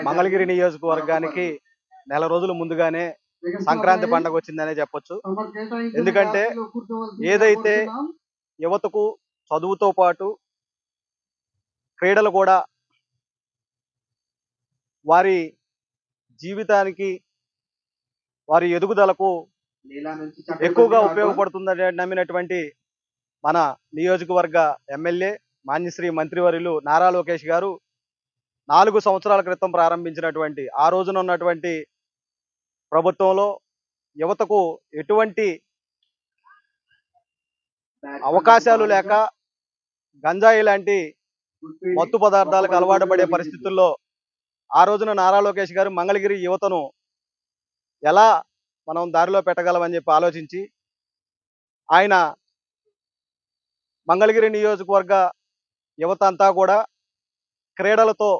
మంగళగిరి నియోజకవర్గానికి నెల రోజుల ముందుగానే సంక్రాంతి పండుగ వచ్చిందనే చెప్పొచ్చు. ఎందుకంటే ఏదైతే యువతకు చదువుతో పాటు క్రీడలు కూడా వారి జీవితానికి, వారి ఎదుగుదలకు ఎక్కువగా ఉపయోగపడుతుందని నమ్మినటువంటి మన నియోజకవర్గ ఎమ్మెల్యే మాన్యశ్రీ మంత్రివర్యులు నారా లోకేష్ గారు 4 సంవత్సరాల క్రితం ప్రారంభించినటువంటి ఆ రోజున ఉన్నటువంటి ప్రభుత్వంలో యువతకు ఎటువంటి అవకాశాలు లేక గంజాయి లాంటి మత్తు పదార్థాలకు అలవాటు పడే పరిస్థితుల్లో ఆ రోజున నారా లోకేష్ గారు మంగళగిరి యువతను ఎలా మనం దారిలో పెట్టగలమని చెప్పి ఆలోచించి ఆయన మంగళగిరి నియోజకవర్గ యువత అంతా కూడా క్రీడలతో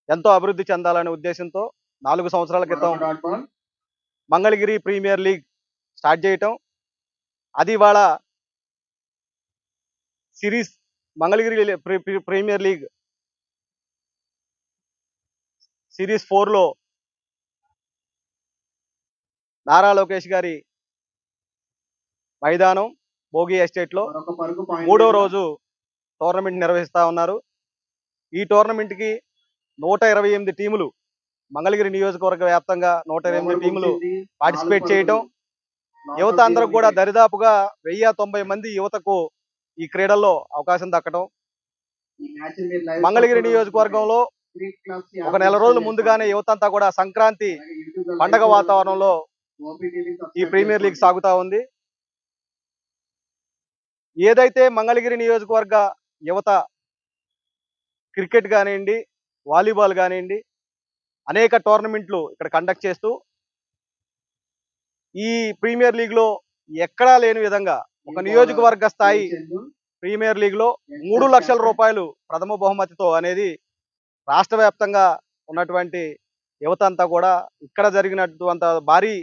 ఎంతో అభివృద్ధి చెందాలనే ఉద్దేశంతో 4 సంవత్సరాల క్రితం మంగళగిరి ప్రీమియర్ లీగ్ స్టార్ట్ చేయటం, అది ఇవాళ series Mangalagiri premier league series 4లో నారా లోకేష్ గారి మైదానం భోగి ఎస్టేట్లో 3వ రోజు టోర్నమెంట్ నిర్వహిస్తా ఉన్నారు. ఈ టోర్నమెంట్కి 128 టీములు, మంగళగిరి నియోజకవర్గ వ్యాప్తంగా 128 టీములు పార్టిసిపేట్ చేయటం, యువత అందరూ కూడా దరిదాపుగా 1090 మంది యువతకు ఈ క్రీడల్లో అవకాశం దక్కడం, మంగళగిరి నియోజకవర్గంలో ఒక నెల రోజుల ముందుగానే యువత అంతా కూడా సంక్రాంతి పండగ వాతావరణంలో ఈ ప్రీమియర్ లీగ్ సాగుతా ఉంది. ఏదైతే మంగళగిరి నియోజకవర్గ యువత క్రికెట్ కానివ్వండి, వాలీబాల్ కానివ్వండి, అనేక టోర్నమెంట్లు ఇక్కడ కండక్ట్ చేస్తూ ఈ ప్రీమియర్ లీగ్లో ఎక్కడా లేని విధంగా ఒక నియోజకవర్గ స్థాయి ప్రీమియర్ లీగ్లో 3 లక్షల రూపాయలు ప్రథమ బహుమతితో అనేది రాష్ట్ర వ్యాప్తంగా ఉన్నటువంటి యువత అంతా కూడా ఇక్కడ జరిగినటువంటి భారీ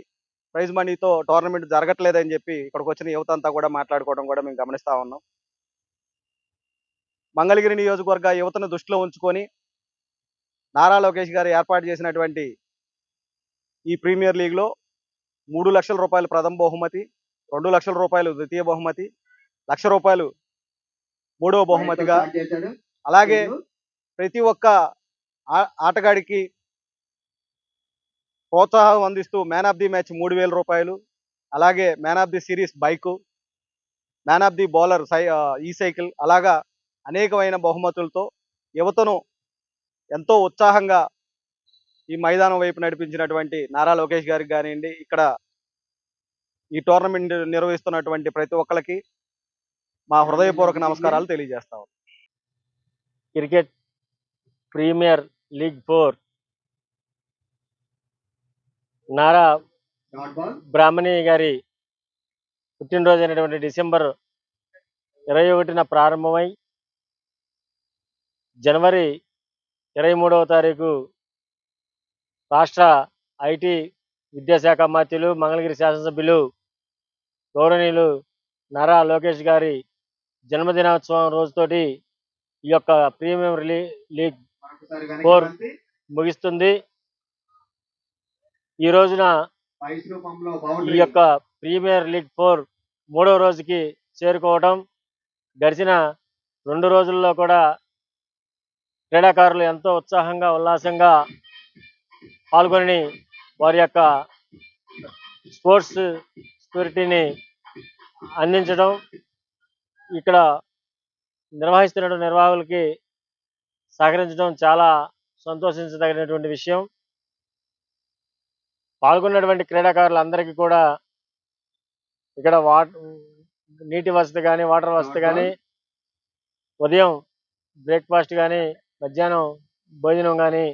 ప్రైజ్ మనీతో టోర్నమెంట్ జరగట్లేదని చెప్పి ఇక్కడికి వచ్చిన యువత అంతా కూడా మాట్లాడుకోవడం కూడా మేము గమనిస్తా ఉన్నాం. మంగళగిరి నియోజకవర్గ యువతను దృష్టిలో ఉంచుకొని నారా లోకేష్ గారు ఏర్పాటు చేసినటువంటి ఈ ప్రీమియర్ లీగ్లో 3 లక్షల రూపాయలు ప్రథమ బహుమతి, 2 లక్షల రూపాయలు ద్వితీయ బహుమతి, 1,00,000 రూపాయలు మూడవ బహుమతిగా, అలాగే ప్రతి ఒక్క ఆటగాడికి ప్రోత్సాహం అందిస్తూ మ్యాన్ ఆఫ్ ది మ్యాచ్ 3,000 రూపాయలు, అలాగే man of the series bike, man of the bowler ఈ సైకిల్, అలాగా అనేకమైన బహుమతులతో యువతను ఎంతో ఉత్సాహంగా ఈ మైదానం వైపు నడిపించినటువంటి నారా లోకేష్ గారికి కానివ్వండి, ఇక్కడ ఈ టోర్నమెంట్ నిర్వహిస్తున్నటువంటి ప్రతి ఒక్కరికి మా హృదయపూర్వక నమస్కారాలు తెలియజేస్తాం. క్రికెట్ ప్రీమియర్ లీగ్ 4 నారా బ్రాహ్మణి గారి పుట్టినరోజు అయినటువంటి డిసెంబర్ 21న ప్రారంభమై జనవరి 23వ తారీఖు రాష్ట్ర ఐటీ విద్యాశాఖ మంత్రులు, మంగళగిరి శాసనసభ్యులు గౌరవనీయులు నారా లోకేష్ గారి జన్మదినోత్సవం రోజుతోటి ఈ యొక్క ప్రీమియర్ లీగ్ 4 ముగిస్తుంది. ఈ రోజున ఈ యొక్క ప్రీమియర్ లీగ్ 4 3వ రోజుకి చేరుకోవడం, గడిచిన 2 రోజుల్లో కూడా క్రీడాకారులు ఎంతో ఉత్సాహంగా ఉల్లాసంగా పాల్గొని వారి యొక్క స్పోర్ట్స్ స్పిరిటీని అందించడం, ఇక్కడ నిర్వహిస్తున్న నిర్వాహకులకి సహకరించడం చాలా సంతోషించదగినటువంటి విషయం. పాల్గొన్నటువంటి క్రీడాకారులందరికీ కూడా ఇక్కడ నీటి వసతి కానీ, వాటర్ వసతి కానీ, ఉదయం బ్రేక్ఫాస్ట్ కానీ, మధ్యాహ్నం భోజనం కానీ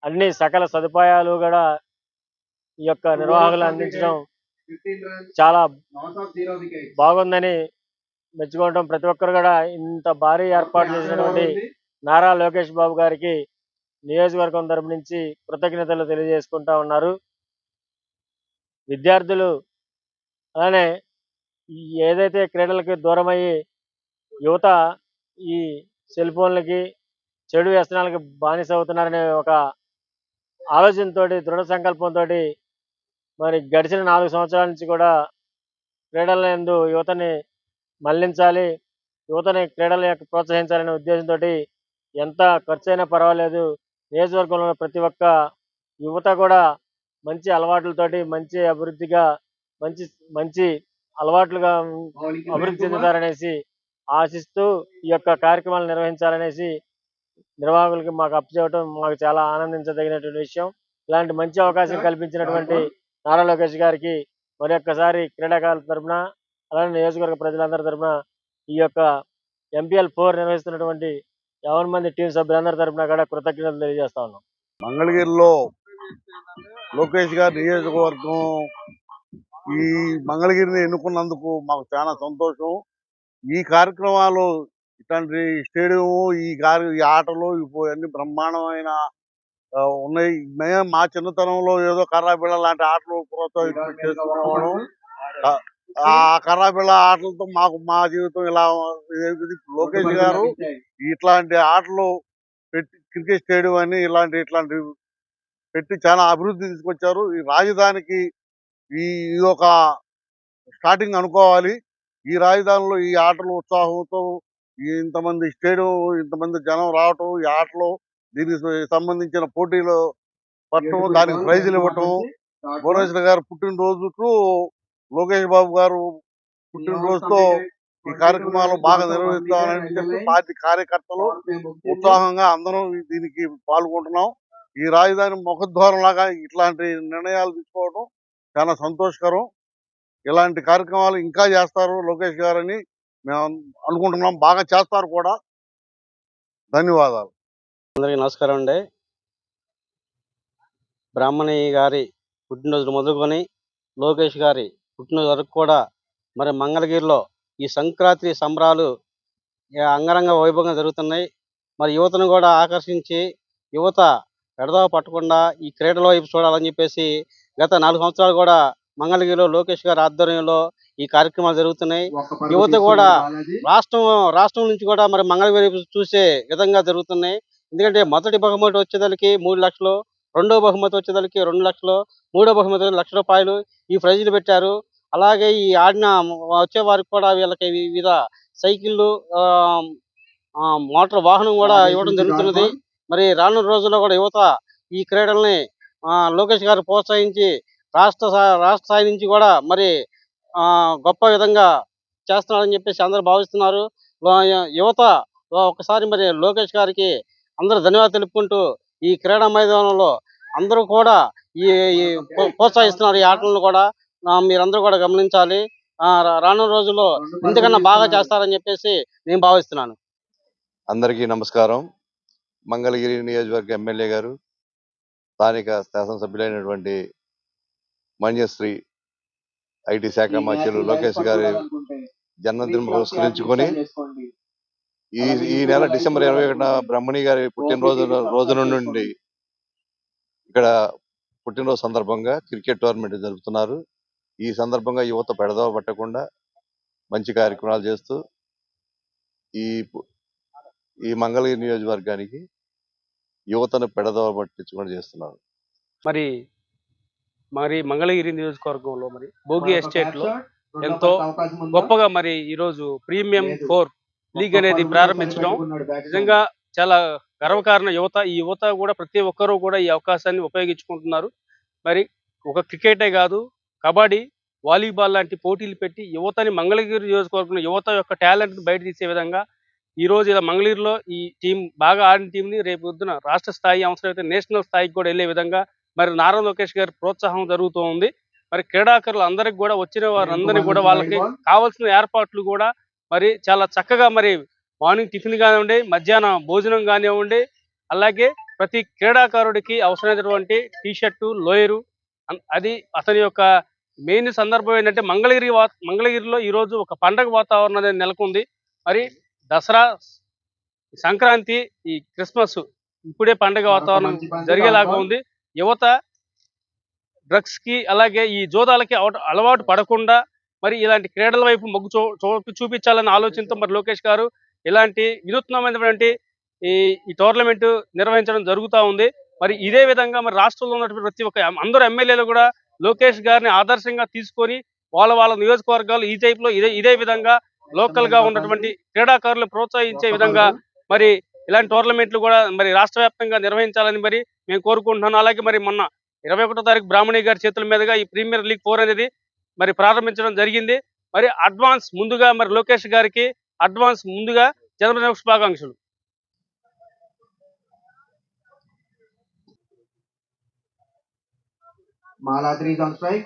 అన్ని సకల సదుపాయాలు కూడా ఈ యొక్క నిర్వాహకులు అందించడం చాలా బాగుందని మెచ్చుకోవడం. ప్రతి ఒక్కరు కూడా ఇంత భారీ ఏర్పాటు చేసినటువంటి నారా లోకేష్ బాబు గారికి నియోజకవర్గం తరపు నుంచి కృతజ్ఞతలు తెలియజేసుకుంటా ఉన్నారు. విద్యార్థులు అలానే ఏదైతే క్రీడలకి దూరమయ్యి యువత ఈ సెల్ ఫోన్లకి చెడు వ్యసనాలకు బానిస అవుతున్నారనే ఒక ఆలోచనతోటి దృఢ సంకల్పంతో మరి గడిచిన 4 సంవత్సరాల నుంచి కూడా క్రీడల యందు యువతని మళ్లించాలి, యువతని క్రీడల యొక్క ప్రోత్సహించాలనే ఉద్దేశంతో ఎంత ఖర్చైనా పర్వాలేదు, నియోజకవర్గంలో ఉన్న ప్రతి ఒక్క యువత కూడా మంచి అలవాట్లతోటి మంచి అభివృద్ధిగా మంచి మంచి అలవాట్లుగా అభివృద్ధి చెందుతారనేసి ఆశిస్తూ ఈ యొక్క కార్యక్రమాలు నిర్వహించాలనేసి నిర్వాహకులకి మాకు అప్పచెప్పడం మాకు చాలా ఆనందించదగినటువంటి విషయం. ఇలాంటి మంచి అవకాశం కల్పించినటువంటి నారా లోకేష్ గారికి మరొక్కసారి క్రీడాకారుల తరపున అలానే నియోజకవర్గ ప్రజలందరి తరపున ఈ యొక్క MPL 4 నిర్వహిస్తున్నటువంటి 50 మంది టీం సభ్యులందరి తరపున కూడా కృతజ్ఞతలు తెలియజేస్తా ఉన్నాం. మంగళగిరిలో లోకేష్ గారి నియోజకవర్గం ఈ మంగళగిరిని ఎన్నుకున్నందుకు మాకు చాలా సంతోషం. ఈ కార్యక్రమాలు ఇట్లాంటి స్టేడియం ఈ ఆటలు అన్ని బ్రహ్మాండమైన ఉన్నాయి. మేము మా చిన్నతనంలో ఏదో కర్రాబిళ్ళ లాంటి ఆటలు చేసుకునేవాళ్ళం. ఆ కర్రాబిళ్ళ ఆటలతో మా జీవితం ఇలా లోకేష్ గారు ఇట్లాంటి ఆటలు పెట్టి క్రికెట్ స్టేడియం అని ఇట్లాంటి పెట్టి చాలా అభివృద్ధి తీసుకొచ్చారు. ఈ రాజధానికి ఇది ఒక స్టార్టింగ్ అనుకోవాలి. ఈ రాజధానిలో ఈ ఆటలు ఉత్సాహంతో ఇంతమంది స్టేడియం ఇంతమంది జనం రావటం, ఈ ఆటలు దీనికి సంబంధించిన పోటీలు పట్టడం, దానికి ప్రైజులు ఇవ్వటం, భువనేశ్వర్ గారు పుట్టినరోజుకు లోకేష్ బాబు గారు పుట్టినరోజుతో ఈ కార్యక్రమాలు బాగా నిర్వహిస్తామని చెప్పి పార్టీ కార్యకర్తలు ఉత్సాహంగా అందరం దీనికి పాల్గొంటున్నాం. ఈ రాజధాని ముఖద్వారం లాగా ఇట్లాంటి నిర్ణయాలు తీసుకోవడం చాలా సంతోషకరం. ఇలాంటి కార్యక్రమాలు ఇంకా చేస్తారు లోకేష్ గారని మేము అనుకుంటున్నాం. బాగా చేస్తారు కూడా. ధన్యవాదాలు. అందరికీ నమస్కారం అండి. బ్రాహ్మణి గారి పుట్టినరోజు మొదలుకొని లోకేష్ గారి పుట్టినరోజు వరకు కూడా మరి మంగళగిరిలో ఈ సంక్రాంతి సంబరాలు అంగరంగ వైభవంగా జరుగుతున్నాయి. మరి యువతను కూడా ఆకర్షించి యువత ఎడదవ పట్టకుండా ఈ క్రీడల వైపు చూడాలని చెప్పేసి గత 4 సంవత్సరాలు కూడా మంగళగిరిలో లోకేష్ గారి ఆధ్వర్యంలో ఈ కార్యక్రమాలు జరుగుతున్నాయి. యువత కూడా రాష్ట్రం నుంచి కూడా మరి మంగళగిరి వైపు చూసే విధంగా జరుగుతున్నాయి. ఎందుకంటే మొదటి బహుమతి వచ్చేదానికి 3 లక్షలు, రెండో బహుమతి వచ్చేదానికి 2 లక్షలు, మూడో బహుమతి ₹1,00,000 ఈ ప్రైజులు పెట్టారు. అలాగే ఈ ఆడిన వచ్చే వారికి కూడా వీళ్ళకి వివిధ సైకిళ్ళు, మోటార్ వాహనం కూడా ఇవ్వడం జరుగుతున్నది. మరి రానున్న రోజుల్లో కూడా యువత ఈ క్రీడల్ని లోకేష్ గారు ప్రోత్సహించి రాష్ట్ర స్థాయి నుంచి కూడా మరి గొప్ప విధంగా చేస్తున్నారని చెప్పేసి అందరూ భావిస్తున్నారు. యువత ఒకసారి మరి లోకేష్ గారికి అందరూ ధన్యవాదాలు తెలుపుకుంటూ ఈ క్రీడా మైదానంలో అందరూ కూడా ఈ ప్రోత్సహిస్తున్నారు. ఈ ఆటలను కూడా మీరందరూ కూడా గమనించాలి. రానున్న రోజుల్లో ఇంతకన్నా బాగా చేస్తారని చెప్పేసి నేను భావిస్తున్నాను. అందరికీ నమస్కారం. మంగళగిరి నియోజకవర్గ ఎమ్మెల్యే గారు, స్థానిక శాసనసభ్యులైనటువంటి మన్యశ్రీ ఐటీ శాఖ మంత్రులు లోకేష్ గారి జన్మదినం పురస్కరించుకొని ఈ నెల డిసెంబర్ 21న బ్రహ్మణి గారి రోజు నుండి ఇక్కడ పుట్టినరోజు సందర్భంగా క్రికెట్ టోర్నమెంట్ జరుపుతున్నారు. ఈ సందర్భంగా యువత పెడదవ పట్టకుండా మంచి కార్యక్రమాలు చేస్తూ ఈ మంగళగిరి నియోజకవర్గానికి యువతను పెడదవ పట్టించుకొని చేస్తున్నారు. మరి మంగళగిరి నియోజకవర్గంలో మరి భోగి ఎస్టేట్ లో ఎంతో గొప్పగా మరి ఈరోజు ప్రీమియం 4 లీగ్ అనేది ప్రారంభించడం నిజంగా చాలా గర్వకారణ. ఈ యువత కూడా ప్రతి ఒక్కరూ కూడా ఈ అవకాశాన్ని ఉపయోగించుకుంటున్నారు. మరి ఒక క్రికెటే కాదు, కబడ్డీ, వాలీబాల్ లాంటి పోటీలు పెట్టి యువతని మంగళగిరి నియోజకవర్గంలో యువత యొక్క టాలెంట్ బయట తీసే విధంగా ఈ రోజు ఇలా మంగళగిరిలో ఈ టీం బాగా ఆడిన టీంని రేపు పొద్దున రాష్ట్ర స్థాయి, అవసరమైతే నేషనల్ స్థాయికి కూడా వెళ్ళే విధంగా మరి నారా లోకేష్ గారి ప్రోత్సాహం జరుగుతూ ఉంది. మరి క్రీడాకారులు అందరికి కూడా వచ్చిన వారందరినీ కూడా వాళ్ళకి కావాల్సిన ఏర్పాట్లు కూడా మరి చాలా చక్కగా మరి మార్నింగ్ టిఫిన్ కానివ్వండి, మధ్యాహ్నం భోజనం కానివ్వండి, అలాగే ప్రతి క్రీడాకారుడికి అవసరమైనటువంటి టీషర్టు, లోయరు, అది అతని యొక్క మెయిన్ సందర్భం ఏంటంటే మంగళగిరిలో ఈరోజు ఒక పండగ వాతావరణం అనేది నెలకొంది. మరి దసరా, సంక్రాంతి, ఈ క్రిస్మస్ ఇప్పుడే పండగ వాతావరణం జరిగేలాగా ఉంది. యువత డ్రగ్స్ కి అలాగే ఈ జోదాలకి అలవాటు పడకుండా మరి ఇలాంటి క్రీడల వైపు మొగ్గు చూపించాలన్న ఆలోచనతో మరి లోకేష్ గారు ఇలాంటి వినూత్నమైనటువంటి ఈ ఈ టోర్నమెంట్ నిర్వహించడం జరుగుతూ ఉంది. మరి ఇదే విధంగా మరి రాష్ట్రంలో ఉన్నటువంటి ప్రతి ఒక్క అందరూ ఎమ్మెల్యేలు కూడా లోకేష్ గారిని ఆదర్శంగా తీసుకొని వాళ్ళ నియోజకవర్గాలు ఈ టైప్ లో ఇదే విధంగా లోకల్ గా ఉన్నటువంటి క్రీడాకారులను ప్రోత్సహించే విధంగా మరి ఇలాంటి టోర్నమెంట్లు కూడా మరి రాష్ట్ర వ్యాప్తంగా నిర్వహించాలని మరి మేము కోరుకుంటున్నాను. అలాగే మరి మొన్న 21వ తారీఖు బ్రాహ్మణి గారి చేతుల మీదుగా ఈ ప్రీమియర్ లీగ్ 4 అనేది మరి ప్రారంభించడం జరిగింది. మరి అడ్వాన్స్ ముందుగా మరి లోకేష్ గారికి అడ్వాన్స్ ముందుగా జన్మదిన శుభాకాంక్షలు. Maladri is on strike.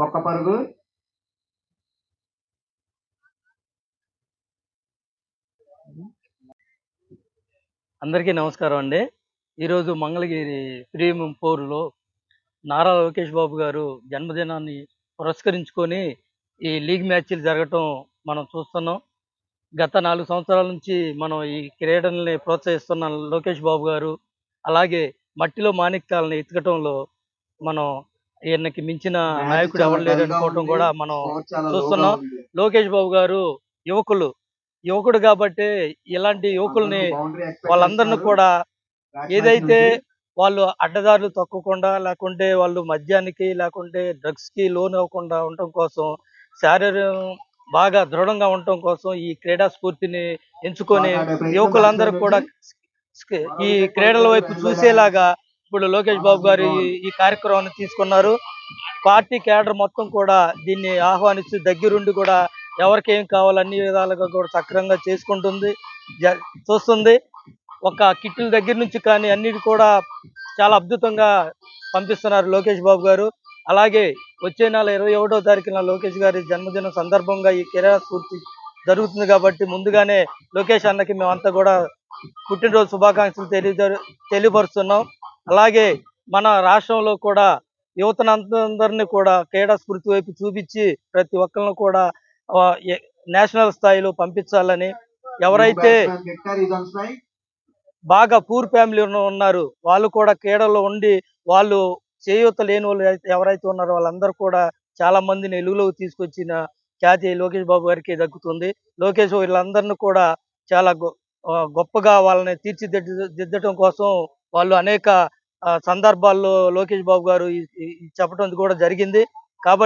ఒక్క పరుగు. అందరికీ నమస్కారం అండి. ఈరోజు మంగళగిరి ప్రీమియం 4లో నారా లోకేష్ బాబు గారు జన్మదినాన్ని పురస్కరించుకొని ఈ లీగ్ మ్యాచ్లు జరగటం మనం చూస్తున్నాం. గత 4 సంవత్సరాల నుంచి మనం ఈ క్రీడల్ని ప్రోత్సహిస్తున్న లోకేష్ బాబు గారు, అలాగే మట్టిలో మాణిక్యాలను ఎత్తుకటంలో మనం ఈయనకి మించిన నాయకుడు ఎవరు లేరు అనుకోవటం కూడా మనం చూస్తున్నాం. లోకేష్ బాబు గారు యువకుడు కాబట్టి ఇలాంటి యువకుల్ని వాళ్ళందరిని కూడా ఏదైతే వాళ్ళు అడ్డదారులు తొక్కకుండా, లేకుంటే వాళ్ళు మద్యానికి లేకుంటే డ్రగ్స్ కి లోన్ అవ్వకుండా ఉండటం కోసం, శారీరం బాగా దృఢంగా ఉండటం కోసం ఈ క్రీడా స్ఫూర్తిని ఎంచుకొని యువకులందరూ కూడా ఈ క్రీడల వైపు చూసేలాగా ఇప్పుడు లోకేష్ బాబు గారు ఈ కార్యక్రమాన్ని తీసుకున్నారు. పార్టీ క్యాడర్ మొత్తం కూడా దీన్ని ఆహ్వానిస్తూ దగ్గరుండి కూడా ఎవరికి ఏం కావాలి అన్ని విధాలుగా కూడా సక్రమంగా చేసుకుంటుంది, చూస్తుంది. ఒక కిట్టుల దగ్గర నుంచి కానీ అన్నిటి కూడా చాలా అద్భుతంగా పంపిస్తున్నారు లోకేష్ బాబు గారు. అలాగే వచ్చే నెల 21వ తారీఖున లోకేష్ గారి జన్మదినం సందర్భంగా ఈ క్రీడా స్ఫూర్తి జరుగుతుంది కాబట్టి ముందుగానే లోకేష్ అన్నకి మేమంతా కూడా పుట్టినరోజు శుభాకాంక్షలు తెలియపరుస్తున్నాం. అలాగే మన రాష్ట్రంలో కూడా యువతనందరినీ కూడా క్రీడా స్ఫూర్తి వైపు చూపించి ప్రతి ఒక్కరిని కూడా నేషనల్ స్థాయిలో పంపించాలని, ఎవరైతే బాగా పూర్ ఫ్యామిలీ ఉన్నారు వాళ్ళు కూడా క్రీడల్లో ఉండి వాళ్ళు చేయూత లేని వాళ్ళు ఎవరైతే ఉన్నారో వాళ్ళందరూ కూడా చాలా మందిని వెలుగులోకి తీసుకొచ్చిన ఖ్యాతి లోకేష్ బాబు గారికి దక్కుతుంది. లోకేష్ వీళ్ళందరినీ కూడా చాలా గొప్పగా వాళ్ళని తీర్చిదిద్దటం కోసం వాళ్ళు అనేక సందర్భాల్లో లోకేష్ బాబు గారు చెప్పడం కూడా జరిగింది. కాబట్టి